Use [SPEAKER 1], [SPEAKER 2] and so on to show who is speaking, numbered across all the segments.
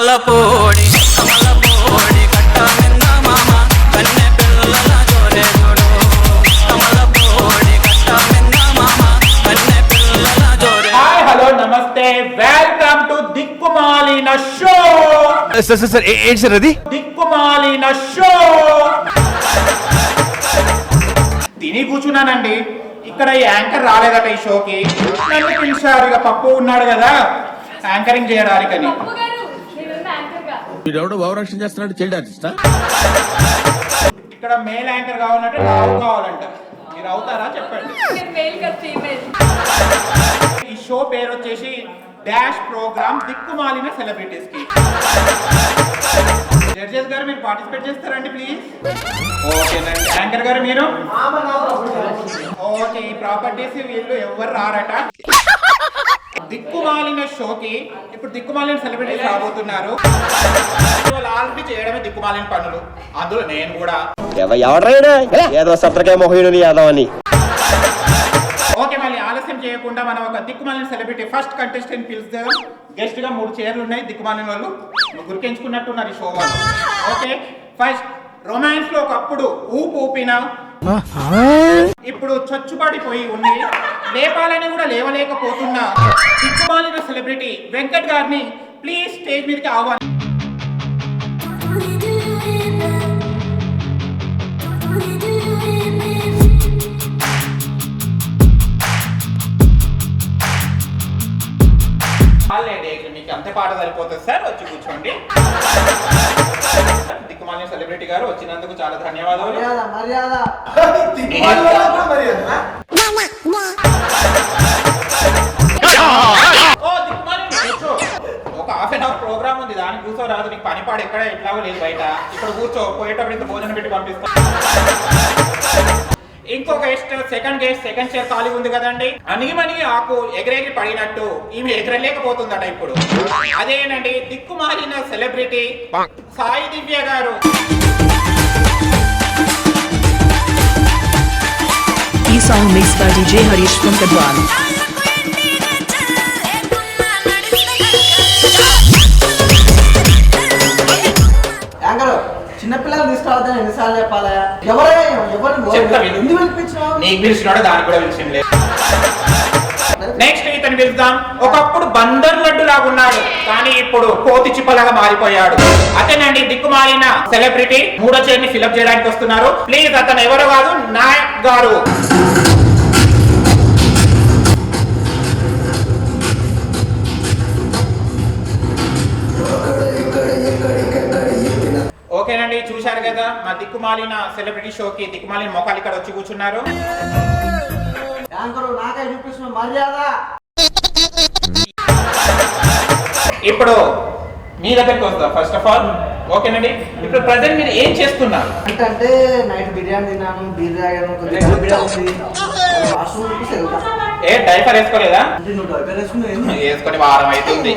[SPEAKER 1] అమల పోడి కట్ట మింద మామ కన్నె పిల్లల జోరే జోడు అమల పోడి కట్ట మింద మామ కన్నె పిల్లల జోరే.
[SPEAKER 2] హాయ్ హలో నమస్తే వెల్కమ్ టు దిక్కుమాలిన షో.
[SPEAKER 3] సార్ ఏంటి సార్ అది?
[SPEAKER 2] దిక్కుమాలిన షో తిని కూర్చున్నానండి. ఇక్కడ ఈ యాంకర్ రాలేదట ఈ షోకి. నన్ను పిలిచారు, ఇక పప్పు ఉన్నాడు కదా యాంకరింగ్ చేయడానికని.
[SPEAKER 4] వీడెవడో భావరక్షణ చేస్తున్నాడు, చైల్డ్ ఆర్టిస్టా?
[SPEAKER 2] ఇక్కడ మేల్ యాంకర్ కావాలంటే రావు కావాలంట. మీరు అవుతారా చెప్పండి. ఈ షో పేరు వచ్చేసి డాష్ ప్రోగ్రామ్ దిక్కుమాలిన సెలబ్రిటీస్ కి. జడ్జెస్ గారు మీరు పార్టిసిపేట్ చేస్తారండి ప్లీజ్. ఓకేనండి. యాంకర్ గారు మీరు ఓకే. ఈ ప్రాపర్టీస్ వీళ్ళు ఎవరు రారట. దిక్కుమాలిన షోకి ఇప్పుడు దిక్కుమాలిన సెలబ్రిటీస్ రాబోతున్నారు. వాళ్ళు ఆల్రెడీ చేయడమే దిక్కుమాలిన పనులు, అందులో నేను కూడా.
[SPEAKER 5] ఏదో సత్రకే మొహీనుని యాదవని.
[SPEAKER 2] ఓకే, మళ్ళీ ఆలస్యం చేయకుండా మనం ఒక దిక్కుమాలిన సెలబ్రిటీ ఫస్ట్ కంటెస్టెంట్ పిలుస్తాం. గెస్ట్ గా 3 చైర్లు ఉన్నాయి. దిక్కుమాలిన వాళ్ళు ముగ్గురికి ఎంచుకున్నట్టున్నారు ఈ షో వాళ్ళు. ఓకే, ఫస్ట్ రొమాన్స్ లో ఒకప్పుడు ఊపిన ఇప్పుడు చచ్చుబడిపోయి ఉంది, లేపాలని కూడా లేవలేకపోతున్న దిక్కుమాలిన సెలబ్రిటీ వెంకట్ గారిని ప్లీజ్ స్టేజ్ మీదకి ఆహ్వాని. మీకు అంతే పాట సరిపోతుంది సార్, వచ్చి కూర్చోండి. దిక్కుమాలిన సెలబ్రిటీ గారు వచ్చినందుకు చాలా ధన్యవాదాలు. ఒక హాఫ్ అన్ అవర్ ప్రోగ్రామ్ ఉంది, దానికి కూర్చోరాదు. నీకు పని పాడు ఎక్కడ ఎట్లాగో లేదు బయట. ఇక్కడ కూర్చో, పోయేటప్పుడు ఇంత భోజనం పెట్టి పంపిస్తా. ఇంకో గెస్ట్ సెకండ్ చైర్ ఖాళీ ఉంది కదండి. అనిగిమనిగి ఆకు ఎగిరెగిరి పడినట్టు ఈమె ఎగరలేకపోతుందట ఇప్పుడు. అదేనండి దిక్కుమాలిన సెలబ్రిటీ సాయి దివ్య గారు.
[SPEAKER 6] ఈ song mix by DJ Harish from Kadwan.
[SPEAKER 7] చిన్నపిల్లలు తీసుకురావద్దని ఎన్నిసార్లు చెప్పాలా? ఎవరు
[SPEAKER 2] నీకు పిలిచినాడో దానికి కూడా విషయం లేదు. నెక్స్ట్ ఇతను పిలుద్దాం. ఒకప్పుడు బందర్ లడ్డు లాగా ఉన్నాడు, కానీ ఇప్పుడు కోతి చిప్పలాగా మారిపోయాడు. అతనండి దిక్కుమాలిన సెలబ్రిటీ. 3వ చైర్ ని ఫిల్అప్ చేయడానికి వస్తున్నారు. ప్లీజ్, అతను ఎవరో కాదు, నాయక్ గారు. ఓకేనండి, చూశారు కదా మా దిక్కుమాలిన సెలబ్రిటీ షోకి దిక్కుమాలిన మొక్కలు ఇక్కడ వచ్చి కూర్చున్నారు. ఇప్పుడు మీ దగ్గరికి వస్తాం. ఫస్ట్ ఆఫ్ ఆల్ ఓకేనండి, ఇప్పుడు ప్రజెంట్ మీరు ఏం చేస్తున్నారు?
[SPEAKER 7] అంటే నైట్ బిర్యానీ తిన్నాను, బీర్ తాగాను,
[SPEAKER 2] ఏ డైపర్ వేసుకోలేదా? వేసుకొని వారం అవుతుంది.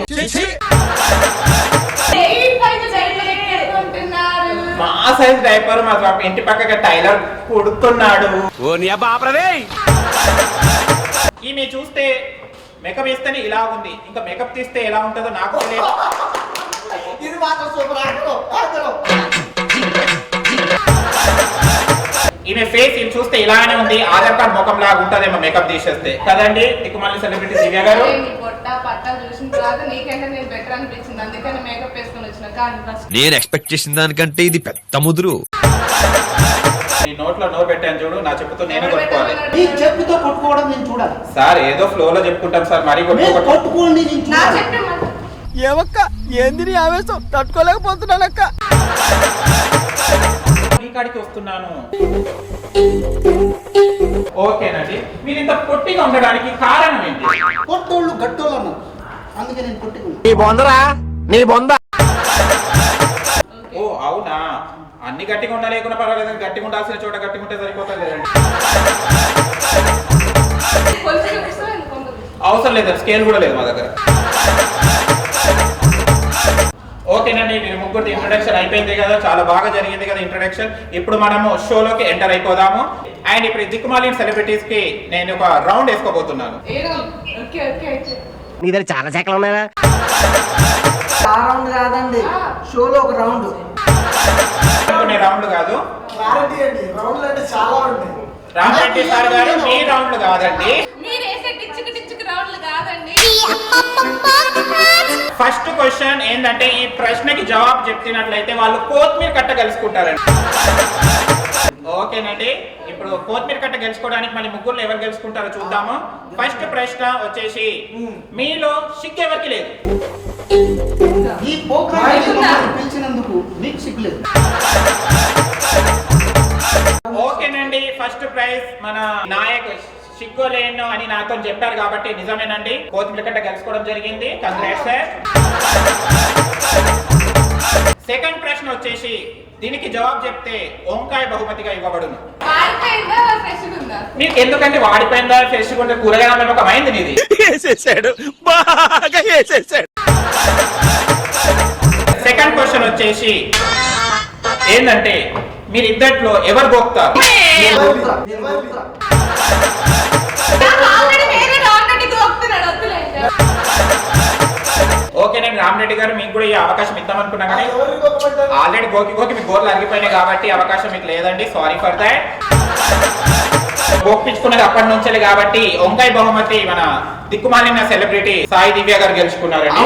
[SPEAKER 2] మా సైజ్ డైపర్ మా ఇంటి పక్కగా టైలర్ కుడుతున్నాడు. ఈమె చూస్తే మేకప్ వేస్తేనే ఇలా ఉంది, ఇంకా మేకప్ తీస్తే ఎలా ఉంటుందో నాకు తెలియదు. ఈమె ఫేస్ ఈమె చూస్తే ఇలానే ఉంది, ఆధార్ కార్డ్ ముఖం లాగా ఉంటదేమో మేకప్ తీసేస్తే కదండి. దిక్కుమాలిన సెలబ్రిటీ దివ్య గారు.
[SPEAKER 3] నేను ఎక్స్పెక్ట్ చేసిన దానికంటే ఇది పెద్ద ముదురు.
[SPEAKER 2] నీ నోట్లో నో పెట్టాను చూడు, నా చెప్పుతో నేను కొట్టుకోవాలి.
[SPEAKER 7] నీ చెప్పుతో కొట్టుకోవడం నేను చూడాలి
[SPEAKER 2] సార్. ఏదో ఫ్లో లో చెప్పుకుంటాం సార్, మరీ
[SPEAKER 7] కొట్టుకోండి.
[SPEAKER 1] ఏమక్క ఏంది నీ ఆవేశం, తట్టుకోలేకపోతున్నానక్క.
[SPEAKER 2] మీ కాడికి వస్తున్నాను. ఓకేనండి, మీరు ఇంత పొట్టిగా ఉండడానికి కారణం ఏంటి?
[SPEAKER 7] కొట్టోళ్ళు గట్టోళ్ళను, అందుకే నేను కొట్టుకున్నాను.
[SPEAKER 2] ఓ అవునా, అన్ని గట్టిగా ఉండా లేకుండా పర్వాలేదు, గట్టిగా ఉండాల్సిన చోట గట్టిగా ఉంటే సరిపోతుంది లేదండి. అవసరం లేదు, స్కేల్ కూడా లేదు మా దగ్గర. ఓకేనండి, మీరు ముగ్గురు ఇంట్రడక్షన్ అయిపోయింది కదా, చాలా బాగా జరిగింది కదా ఇంట్రడక్షన్. ఇప్పుడు మనము షోలోకి ఎంటర్ అయిపోదాము. అండ్ ఇప్పుడు దిక్కుమాలిన సెలబ్రిటీస్ కి నేను ఒక రౌండ్ వేసుకోబోతున్నాను.
[SPEAKER 5] నీ దగ్గర చాలా శాఖలు ఉన్నాయా?
[SPEAKER 7] ఆ రౌండ్ కాదండి, షోలో ఒక రౌండ్.
[SPEAKER 2] అనుకునే రౌండ్ కాదు.
[SPEAKER 7] క్లారిటీ అండి, రౌండ్లు అంటే చాలా ఉంటాయి.
[SPEAKER 2] రామరెడ్డి సార్ గారు మీ రౌండ్లు కాదండి. ఫస్ట్ క్వశ్చన్ ఏంటంటే ఈ ప్రశ్నకి జవాబు చెప్తున్నట్లయితే వాళ్ళు కొత్తిమీర కట్ట గెలుచుకుంటారండి. ఓకేనండి, ఇప్పుడు కొత్తిమీర కట్ట గెలుచుకోవడానికి మళ్ళీ ముగ్గురు ఎవరు గెలుచుకుంటారో చూద్దాము. ఫస్ట్ ప్రశ్న వచ్చేసి మీలో సిగ్గు ఎవరికి లేదు?
[SPEAKER 7] ఈ ప్రోగ్రామ్ పిలిచినందుకు మీకు సిగ్గులేదు.
[SPEAKER 2] ఓకేనండి, ఫస్ట్ ప్రైజ్ మన నాయక్ సిగ్గులేను అని నాతో చెప్పారు కాబట్టి నిజమేనండి, కొత్తిమీర కట్ట గెలుచుకోవడం జరిగింది. Congrats sir. సెకండ్ ప్రశ్న వచ్చేసి దీనికి జవాబు చెప్తే వంకాయ బహుమతిగా ఇవ్వబడును. మీకు ఎందుకంటే వాడిపోయిందా ఫ్రెష్ ఉంటే కూరగాయల పెంపకం అయింది నీది. సెకండ్ క్వశ్చన్ వచ్చేసి ఏంటంటే మీరు ఇద్దట్లో ఎవరు గోపుతారు? ఓకేనండి రామరెడ్డి గారు, మీకు కూడా ఈ అవకాశం ఇద్దాం అనుకున్నా కానీ ఆల్రెడీ గోకి మీ గోర్లు అరిగిపోయినాయి కాబట్టి అవకాశం మీకు లేదండి. Sorry for that. గోపించుకున్నది అప్పటి నుంచే కాబట్టి వంకాయ బహుమతి మన దిక్కుమాలిన సెలబ్రిటీ సాయి దివ్య గారు గెలుచుకున్నారండి.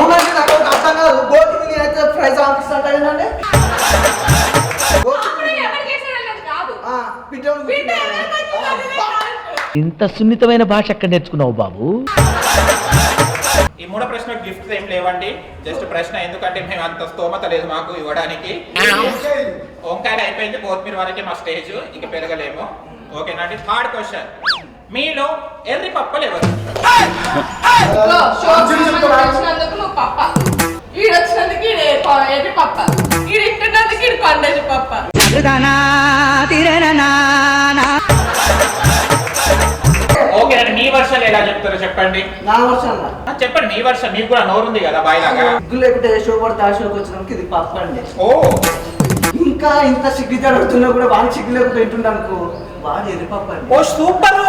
[SPEAKER 8] ఇంత సున్నితమైన భాష ఎక్కడ నేర్చుకున్నావు బాబు?
[SPEAKER 2] ఈ మూడో ప్రశ్నకు గిఫ్ట్ ఏం లేవండి, జస్ట్ ప్రశ్న. ఎందుకంటే మేము అంత స్తోమత లేదు మాకు ఇవ్వడానికి. వంకాయలు అయిపోయింది, కొత్తిమీర వరకే మా స్టేజ్, ఇంక పెరగలేము. ఓకేనండి, థర్డ్ క్వశ్చన్ మీలో ఎర్రి పప్పలు ఎవరు? ఓకేనండి, మీ వర్షాలు ఎలా చెప్తారో చెప్పండి.
[SPEAKER 7] నా వర్షం
[SPEAKER 2] చెప్పండి మీ వర్షం, మీకు కూడా నోరుంది కదా బాయిలాగా.
[SPEAKER 7] సిగ్గు లేకుంటే షో పడితే ఆ షోకి వచ్చినాక ఇది పప్ప అండి.
[SPEAKER 2] ఓ
[SPEAKER 7] ఇంకా ఇంత సిగ్గు అడుగుతున్నా కూడా వాడికి సిగ్గు లేకుండా తింటున్నానుకో, వాడు ఎరిపప్ప అండి.
[SPEAKER 2] ఓ సూపరు.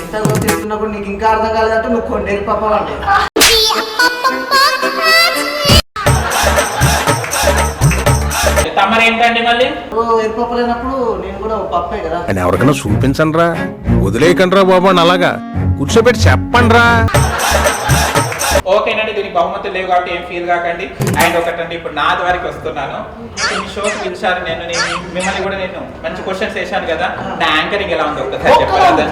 [SPEAKER 7] ఇంత తింటున్నప్పుడు నీకు ఇంకా అర్థం కాలేదంటే నువ్వు కొన్ని ఎరిపప్ప అండి.
[SPEAKER 2] తమరేంటండి మళ్ళీ?
[SPEAKER 7] ఎరిపప్ప లేనప్పుడు నేను కూడా పప్పే కదా.
[SPEAKER 4] అని ఎవరికైనా చూపించండి రా, వదిలేయకండి రా బాబు అని అలాగా కూర్చోబెట్టి చెప్పండి రా.
[SPEAKER 2] ఓకేనండి, దీనికి బహుమతులు లేవు కాబట్టి ఏం ఫీల్ కాకండి. అండ్ ఒకటండి, ఇప్పుడు నా ద్వారికి వస్తున్నాను. కొన్ని షోకి పిలిచారు, నేను మిమ్మల్ని కూడా నేను మంచి క్వశ్చన్స్ వేసాను కదా, నా యాంకరింగ్ ఎలా ఉంది ఒక్కసారి చెప్పగలదా?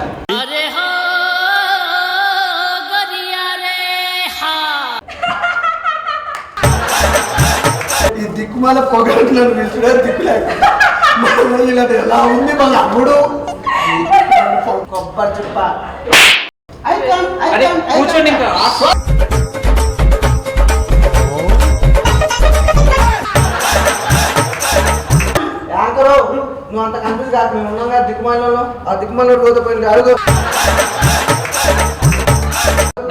[SPEAKER 7] ఈ దిక్కుమాల పొగట్టులను పిలుచుడే దిక్కులేదు ఎలా ఉంది మా అమ్ముడు కొబ్బరి చెప్ప.
[SPEAKER 2] అరే కూర్చోండి ఇంకా.
[SPEAKER 7] యాంకరో నువ్వు అంత కన్ఫ్యూజ్ కాదు, మేము ఉన్నాం కదా దిక్కుమాలలో. ఆ దిక్కుమాల రోజు పోయింది అడుగు.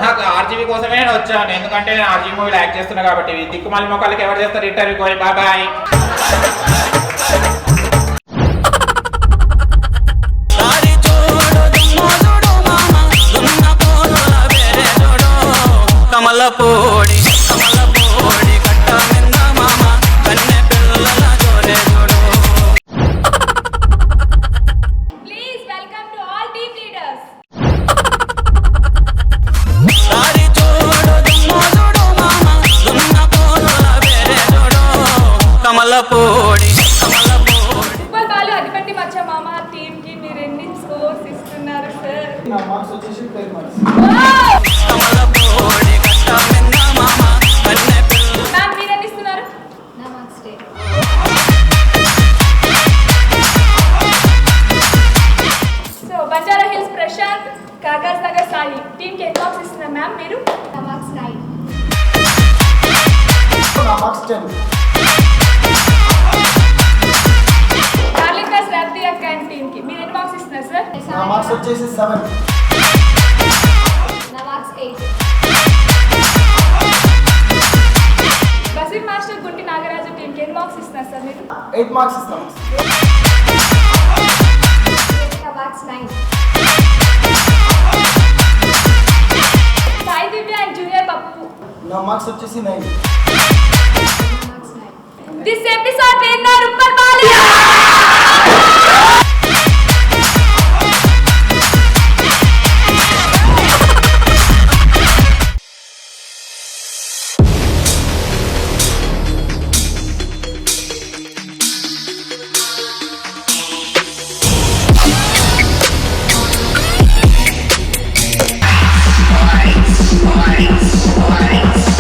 [SPEAKER 2] నాకు ఆర్జీవీ కోసమే వచ్చాను, ఎందుకంటే నేను ఆర్జీవీ మూవీలో యాక్ట్ చేస్తున్నా కాబట్టి. దిక్కుమాలి మొక్కలకి ఎవరు చేస్తారు ఇంటర్వ్యూ కోయి. బాయ్.
[SPEAKER 1] కమలపోడి కమలపోడి కట్ట మింద మామ కన్నె పిల్లల జోరే జోడు.
[SPEAKER 9] Please welcome to all team leaders.
[SPEAKER 1] సారి చూడు దుమ్ము చూడు మామ దున్న పోల వేరే జోడు. కమలపోడి కమలపోడి.
[SPEAKER 9] ఫుట్బాల్ బాల్ అదిపెట్టి మచ్చ మామ టీమ్ కి మీరు ఎన్ని స్కోర్స్ ఇస్తున్నారు సార్?
[SPEAKER 7] నా మార్క్స్ వచ్చేసి ప్లేయర్ మార్క్స్.
[SPEAKER 1] కమలపోడి కట్ట మింద మామ కన్నె పిల్ల.
[SPEAKER 9] మ్యామ్ మీరు ఎన్ని ఇస్తున్నారు? నా marks 10. So Banjara Hills Prashanth, Kagaz Nagar Sai team కి ఎన్ని మార్క్స్ ఇస్తున్నారు మ్యామ్ మీరు? నా మార్క్స్ 9.
[SPEAKER 7] నా మార్క్స్ 10.
[SPEAKER 9] డార్లింగ్ క్లాస్ రఫ్తి అక్క అండ్ టీమ్ కి మీరు ఎన్ని మార్క్స్ ఇస్తున్నారు సార్?
[SPEAKER 7] నా మార్క్స్ వచ్చేసి 7.
[SPEAKER 9] నా marks 8. Baseer master Gunti Nagaraju team కి ఎన్ని మార్క్స్ ఇస్తున్నారు సార్ మీరు?
[SPEAKER 7] 8 మార్క్స్ ఇస్తాం.
[SPEAKER 9] నా marks 9. Sai Divya and junior పప్పు
[SPEAKER 7] నా మార్క్స్ వచ్చేసి 9.
[SPEAKER 9] This episode winner Uppal Bali.
[SPEAKER 1] Boys.